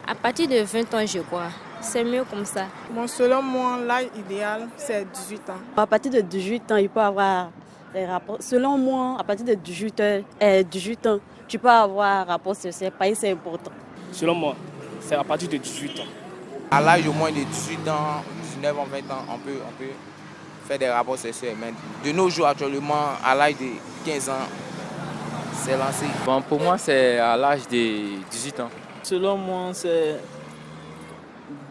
À partir de 20 ans, je crois. C'est mieux comme ça. Bon, selon moi, l'âge idéal, c'est 18 ans. À partir de 18 ans, il peut avoir des rapports. Selon moi, à partir de 18 ans, tu peux avoir un rapport social parce que c'est important. Selon moi, c'est à partir de 18 ans. À l'âge au moins de 18 ans, 19 ans, 20 ans, on peut faire des rapports sexuels. Mais de nos jours, actuellement, à l'âge de 15 ans, c'est lancé. Bon, pour moi, c'est à l'âge de 18 ans. Selon moi, c'est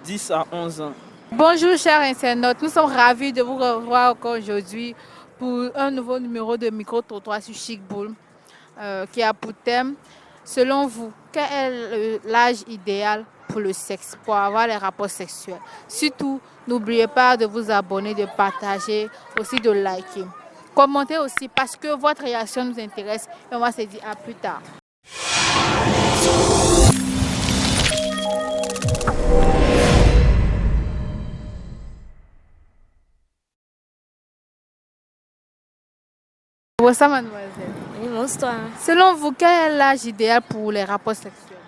10 à 11 ans. Bonjour chers internautes, nous sommes ravis de vous revoir encore aujourd'hui pour un nouveau numéro de micro-trottoir sur Chic Bull qui a pour thème, selon vous, quel est l'âge idéal pour le sexe, pour avoir les rapports sexuels. Surtout, n'oubliez pas de vous abonner, de partager, aussi de liker. Commentez aussi parce que votre réaction nous intéresse et on va se dire à plus tard. Bonsoir mademoiselle. Oui, bonsoir. Selon vous, quel est l'âge idéal pour les rapports sexuels?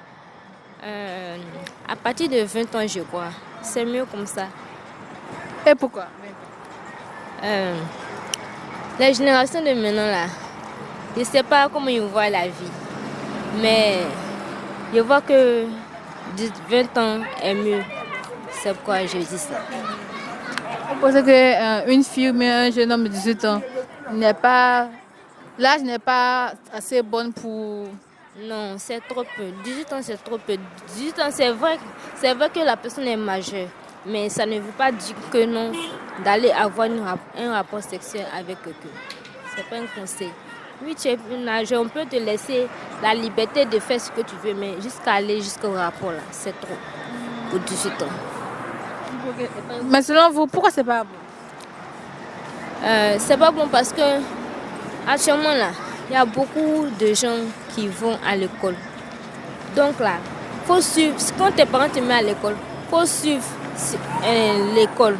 À partir de 20 ans, je crois. C'est mieux comme ça. Et pourquoi? La génération de maintenant, là, je ne sais pas comment ils voient la vie. Mais je vois que 20 ans est mieux. C'est pourquoi je dis ça. Vous pensez qu'une fille ou un jeune homme de 18 ans l'âge n'est pas assez bon pour... Non, c'est trop peu. 18 ans, c'est trop peu. 18 ans, c'est vrai que la personne est majeure. Mais ça ne veut pas dire que non, d'aller avoir un rapport sexuel avec quelqu'un. Ce n'est pas un conseil. Oui, tu es majeur, on peut te laisser la liberté de faire ce que tu veux, mais jusqu'à aller jusqu'au rapport, là, c'est trop. Pour 18 ans. Mais selon vous, pourquoi c'est pas bon? C'est pas bon parce que actuellement là, il y a beaucoup de gens qui vont à l'école. Donc là, faut suivre. Quand tes parents te mettent à l'école, faut suivre l'école.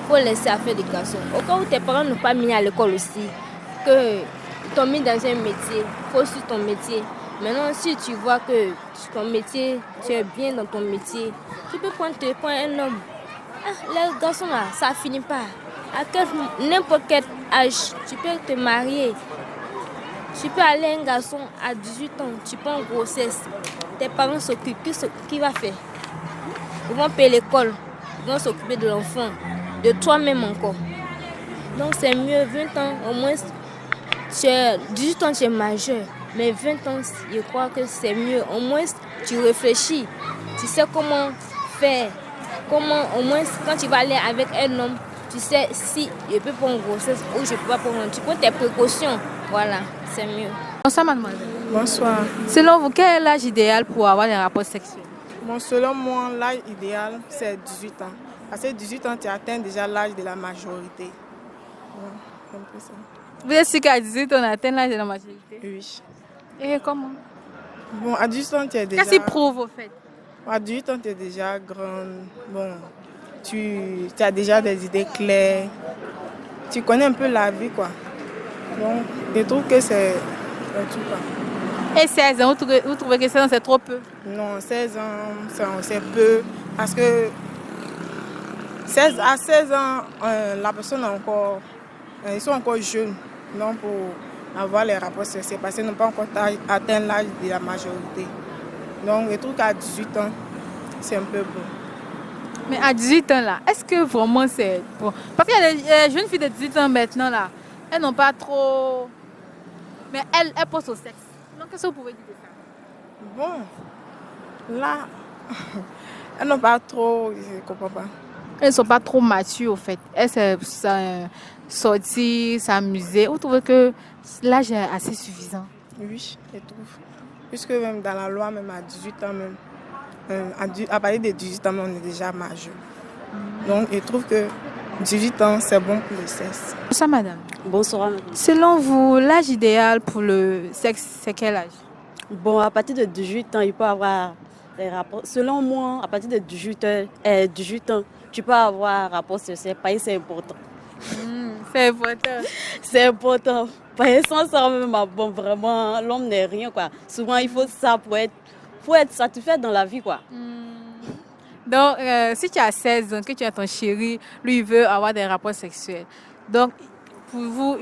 Faut laisser à faire des garçons. Au cas où tes parents n'ont pas mis à l'école aussi, que ils t'ont mis dans un métier, faut suivre ton métier. Maintenant, si tu vois que ton métier, tu es bien dans ton métier, tu peux prendre un homme. Les garçons là, ça finit pas. À n'importe quel âge, tu peux te marier. Tu peux aller un garçon à 18 ans, tu prends grossesse. Tes parents s'occupent. Qui va faire? Ils vont payer l'école. Ils vont s'occuper de l'enfant. De toi-même encore. Donc c'est mieux, 20 ans, au moins, 18 ans tu es majeur. Mais 20 ans, je crois que c'est mieux. Au moins, tu réfléchis. Tu sais comment faire. Comment, au moins, quand tu vas aller avec un homme, tu sais si je peux prendre grossesse ou je ne peux pas prendre. Tu prends tes précautions. Voilà, c'est mieux. Bonsoir mademoiselle. Bonsoir. Selon vous, quel est l'âge idéal pour avoir des rapports sexuels? Bon, selon moi, l'âge idéal, c'est 18 ans. Parce que 18 ans, tu atteins déjà l'âge de la majorité. Ouais, c'est un peu ça. Vous êtes sûr qu'à 18 ans, on atteint l'âge de la majorité? Oui. Et comment? Bon, à 18 ans, tu es déjà... Qu'est-ce qui prouve au fait? À 18 ans, tu es déjà grande. Bon, tu as déjà des idées claires. Tu connais un peu la vie, quoi. Donc, je trouve que c'est tout, quoi. Et 16 ans, vous trouvez que 16 ans, c'est trop peu? Non, 16 ans, c'est peu. Parce que à 16 ans, la personne a encore... ils sont encore jeunes. Donc, pour avoir les rapports sexuels, parce qu'ils n'ont pas encore atteint l'âge de la majorité. Donc, je trouve qu'à 18 ans, c'est un peu bon. Mais à 18 ans, là, est-ce que vraiment c'est bon? Parce qu'il y a des jeunes filles de 18 ans maintenant, là, elles n'ont pas trop... Mais elles pensent au sexe. Donc, qu'est-ce que vous pouvez dire de ça? Bon, là, elles n'ont pas trop... Je ne comprends pas. Elles ne sont pas trop matures, au fait. Elles savent sortir, s'amuser. Vous trouvez que l'âge est assez suffisant? Oui, je trouve. Puisque même dans la loi, même à 18 ans, même, à partir de 18 ans, on est déjà majeur. Donc, je trouve que 18 ans, c'est bon pour le sexe. Bonsoir, madame. Bonsoir, madame. Selon vous, l'âge idéal pour le sexe, c'est quel âge? Bon, à partir de 18 ans, il peut avoir des rapports. Selon moi, à partir de 18 ans, tu peux avoir un rapport social parce que c'est important. C'est important. C'est important. Parce que sans ça, même, bon, vraiment, l'homme n'est rien, quoi. Souvent, il faut ça pour être satisfait dans la vie, quoi. Donc, si tu as 16 ans, que tu as ton chéri, lui, il veut avoir des rapports sexuels. Donc, pour vous,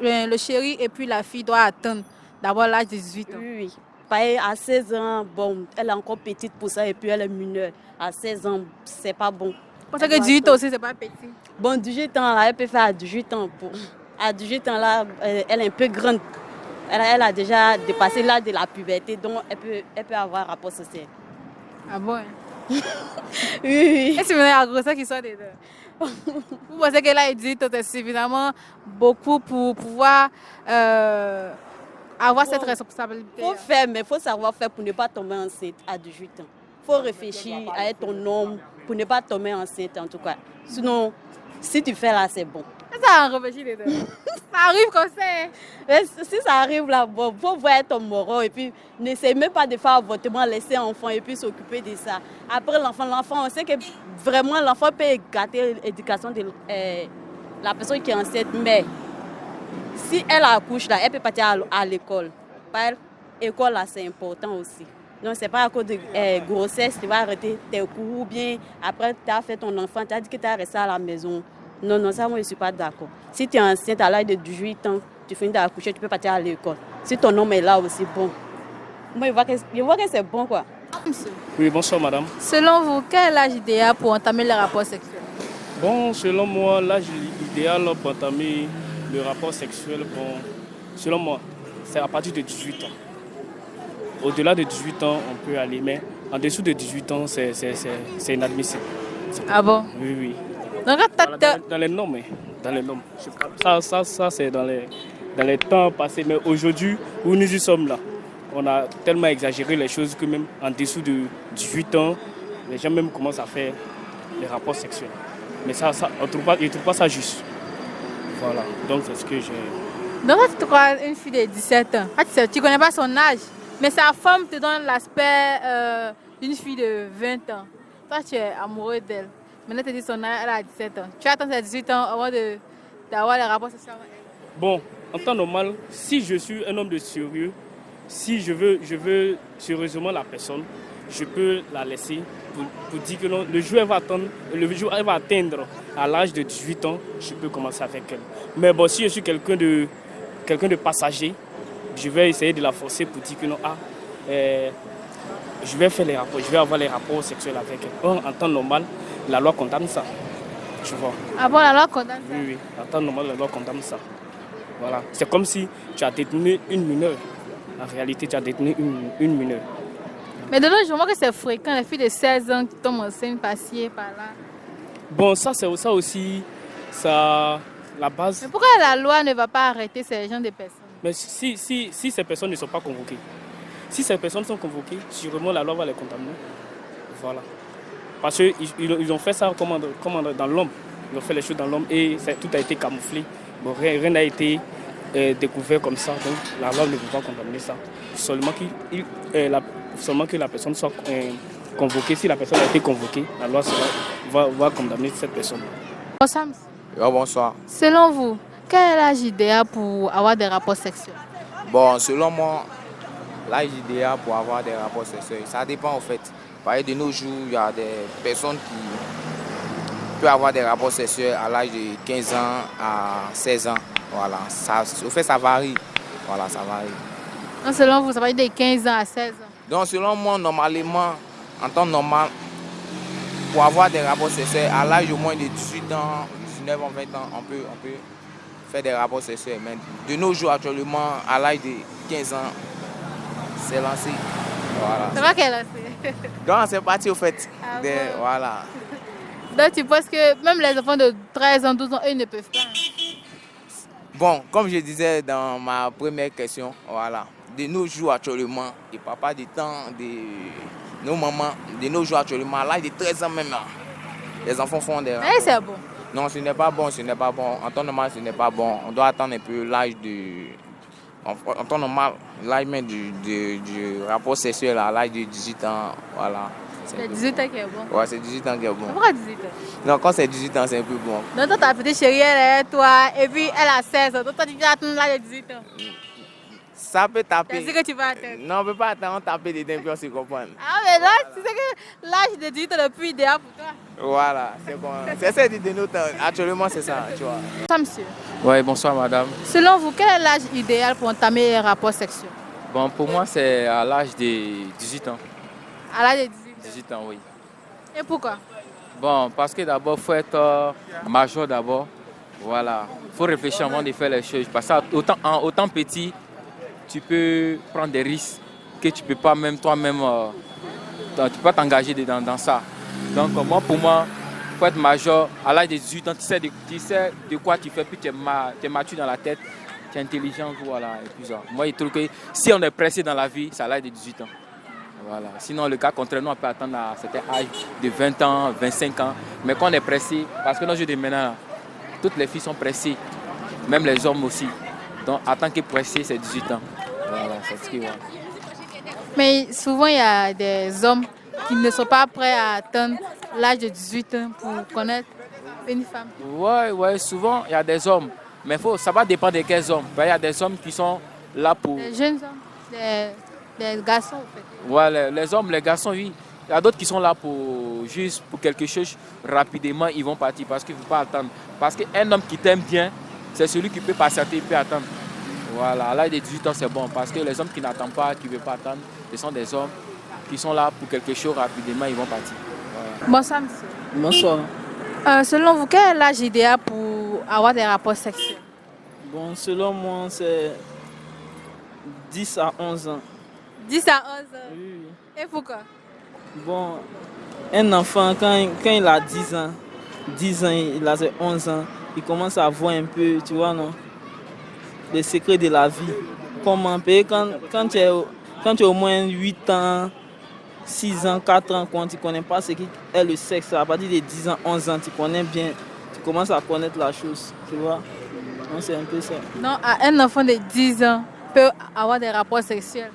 le chéri et puis la fille doivent attendre d'avoir l'âge de 18 ans. Oui. À 16 ans, bon, elle est encore petite pour ça et puis elle est mineure. À 16 ans, c'est pas bon. Pour ça que 18 ans aussi, c'est pas petit. Bon, 18 ans, là, elle peut faire à 18 ans. À 18 ans, là, elle est un peu grande. Elle a déjà dépassé l'âge de la puberté, donc elle peut avoir rapport social. Ah bon? Oui, oui. Et c'est maintenant la grossesse qui sort dedans. Vous pensez que là, 18 ans, c'est suffisamment beaucoup pour pouvoir avoir cette responsabilité? Il faut faire, mais il faut savoir faire pour ne pas tomber enceinte à 18 ans. Il faut réfléchir à être ton homme pour ne pas tomber enceinte en tout cas. Sinon, si tu fais là, c'est bon. Ça réfléchit dedans. Ça arrive comme ça. Mais si ça arrive là, bon, il faut voir ton moral et puis n'essaye même pas de faire avortement, laisser l'enfant et puis s'occuper de ça. Après l'enfant, on sait que vraiment l'enfant peut gâter l'éducation de la personne qui est enceinte, mais si elle accouche là, elle peut partir à l'école. Par l'école là, c'est important aussi. Donc c'est pas à cause de grossesse, tu vas arrêter tes cours ou bien après tu as fait ton enfant, tu as dit que tu as resté à la maison. Non, ça, moi, je ne suis pas d'accord. Si tu es enceinte à l'âge de 18 ans, tu finis d'accoucher, tu peux partir à l'école. Si ton homme est là aussi, bon. Moi, je vois que c'est bon, quoi. Oui, bonsoir, madame. Selon vous, quel est l'âge idéal pour entamer les rapports sexuels? Bon, selon moi, l'âge idéal pour entamer le rapport sexuel, bon, selon moi, c'est à partir de 18 ans. Au-delà de 18 ans, on peut aller, mais en dessous de 18 ans, c'est inadmissible. Ah bon? Oui, oui. Donc, Voilà, dans les normes, dans les normes. Ça c'est dans les temps passés. Mais aujourd'hui, où nous y sommes là, on a tellement exagéré les choses que même en dessous de 18 ans, les gens même commencent à faire les rapports sexuels. Mais ça ils ne trouvent pas ça juste. Voilà, donc c'est ce que j'ai... Donc, tu crois une fille de 17 ans, tu ne connais pas son âge, mais sa forme te donne l'aspect d'une fille de 20 ans. Toi, tu es amoureux d'elle. Maintenant, tu dis son âge, elle a 17 ans. Tu attends ses 18 ans avant d'avoir les rapports sexuels avec elle. Bon, en temps normal, si je suis un homme de sérieux, si je veux sérieusement la personne, je peux la laisser pour dire que non, le jour où elle va atteindre à l'âge de 18 ans, je peux commencer avec elle. Mais bon, si je suis quelqu'un de passager, je vais essayer de la forcer pour dire que non, je vais faire les rapports, je vais avoir les rapports sexuels avec elle. Or, en temps normal, la loi condamne ça. Tu vois. Ah bon, la loi condamne ça? Oui, en temps normal, la loi condamne ça. Voilà. C'est comme si tu as détenu une mineure. En réalité, tu as détenu une mineure. Mais de nos jours, je vois que c'est fréquent, les filles de 16 ans qui tombent enceintes par-ci, par-là. Bon, ça aussi, ça, la base. Mais pourquoi la loi ne va pas arrêter ces gens de personnes? Mais si ces personnes ne sont pas convoquées, si ces personnes sont convoquées, sûrement la loi va les condamner. Voilà. Parce qu'ils ont fait ça comme dans l'homme. Ils ont fait les choses dans l'homme et tout a été camouflé. Bon, rien n'a été découvert comme ça, donc la loi ne peut pas condamner ça. Seulement que la personne soit convoquée. Si la personne a été convoquée, la loi va condamner cette personne. Bonsoir. Bonsoir. Selon vous, quel est l'âge idéal pour avoir des rapports sexuels? Bon, selon moi, l'âge idéal pour avoir des rapports sexuels, ça dépend en fait. Parce que de nos jours, il y a des personnes qui peuvent avoir des rapports sexuels à l'âge de 15 ans à 16 ans. Voilà, au fait, ça varie. Voilà, ça varie. Donc, selon vous, ça va être de 15 ans à 16 ans? Donc, selon moi, normalement, en temps normal, pour avoir des rapports sexuels à l'âge au moins de 18 ans, 19 ans, 20 ans, on peut faire des rapports sexuels. Mais de nos jours, actuellement, à l'âge de 15 ans, c'est lancé. Voilà. C'est vrai qu'elle a lancé. Donc, c'est parti au fait. Ah bon? Voilà. Donc, tu penses que même les enfants de 13 ans, 12 ans, eux, ne peuvent pas? Bon, comme je disais dans ma première question, voilà, de nos jours actuellement, et papa du temps de nos mamans, de nos jours actuellement, à l'âge de 13 ans même, les enfants font des rapports. Mais c'est bon. Non, ce n'est pas bon, ce n'est pas bon. En temps normal, ce n'est pas bon. On doit attendre un peu l'âge de... En temps normal, l'âge même du rapport sexuel à l'âge de 18 ans, voilà. C'est 18 ans qui est bon. Ouais, c'est 18 ans qui est bon. Pourquoi 18 ans? Non, quand c'est 18 ans, c'est un peu bon. Donc, toi, ta petite chérie, elle est toi, et puis elle a 16 ans. Donc, toi, tu viens attendre l'âge de 18 ans. Ça peut taper. C'est ce que tu vas attendre. Non, on ne peut pas attendre, on taper dedans et puis on se comprend. Ah, mais là, tu sais que l'âge de 18 ans est le plus idéal pour toi. Voilà, c'est ça de nos temps. Actuellement, c'est ça, tu vois. Bonsoir, monsieur. Oui, bonsoir madame. Selon vous, quel est l'âge idéal pour entamer les rapports sexuels? Bon, pour moi, c'est à l'âge de 18 ans. À l'âge de 18 ans. 18 ans, oui. Et pourquoi? Bon, parce que d'abord, il faut être majeur d'abord. Voilà. Il faut réfléchir avant de faire les choses. Parce que autant petit, tu peux prendre des risques que tu ne peux pas même toi-même, tu peux pas t'engager dans ça. Donc moi, pour moi, il faut être majeur. À l'âge de 18 ans, tu sais de quoi tu fais, puis tu es mature dans la tête, tu es intelligent, voilà. Et puis ça. Moi, je trouve que si on est pressé dans la vie, c'est à l'âge de 18 ans. Voilà. Sinon, le cas contraire, nous, on peut attendre à certain âge de 20 ans, 25 ans. Mais quand on est pressé, parce que dans le jeu de maintenant, toutes les filles sont pressées, même les hommes aussi. Donc, en tant que pressé, c'est 18 ans. Voilà, c'est ce qui va. Mais souvent, il y a des hommes qui ne sont pas prêts à atteindre l'âge de 18 ans pour connaître une femme. Oui, souvent, il y a des hommes. Mais ça va dépendre de quels hommes. Il y a des hommes qui sont là pour... Des jeunes hommes, des garçons, en fait. Ouais, les hommes, les garçons, oui. Il y a d'autres qui sont là juste pour quelque chose. Rapidement, ils vont partir parce qu'il ne faut pas attendre. Parce qu'un homme qui t'aime bien, c'est celui qui peut patienter et peut attendre. Voilà, à l'âge de 18 ans, c'est bon. Parce que les hommes qui n'attendent pas, qui ne veulent pas attendre, ce sont des hommes qui sont là pour quelque chose. Rapidement, ils vont partir. Voilà. Bonsoir, monsieur. Bonsoir. Selon vous, quel est l'âge idéal pour avoir des rapports sexuels? Bon, selon moi, c'est 10 à 11 ans. 10 à 11 ans. Oui. Et pourquoi? Bon, un enfant, quand il a 10 ans, il a 11 ans, il commence à voir un peu, tu vois, non, les secrets de la vie. Comment payer quand tu es au moins 8 ans, 6 ans, 4 ans, quand tu ne connais pas ce qu'est le sexe, à partir de 10 ans, 11 ans, tu connais bien, tu commences à connaître la chose, tu vois. Donc c'est un peu ça. Non, un enfant de 10 ans peut avoir des rapports sexuels.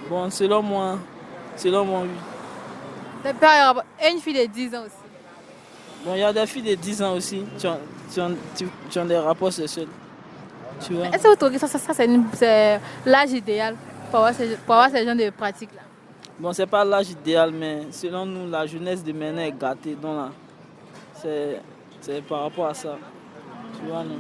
Bon, selon moi, oui. Et une fille de 10 ans aussi. Bon, il y a des filles de 10 ans aussi qui ont des rapports sexuels. Tu vois? Est-ce que vous trouvez que ça c'est l'âge idéal pour avoir ce genre de pratiques-là? Bon, c'est pas l'âge idéal, mais selon nous, la jeunesse de maintenant est gâtée. Donc là, c'est par rapport à ça. Tu vois, non?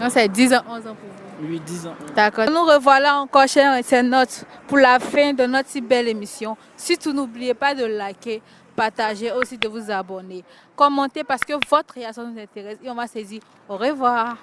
Non, c'est 10 ans, 11 ans pour vous. Oui, 10 ans. D'accord. Nous revoilà encore, chers internautes, pour la fin de notre si belle émission. Surtout, n'oubliez pas de liker, partager, aussi de vous abonner. Commentez parce que votre réaction nous intéresse et on va se dire au revoir.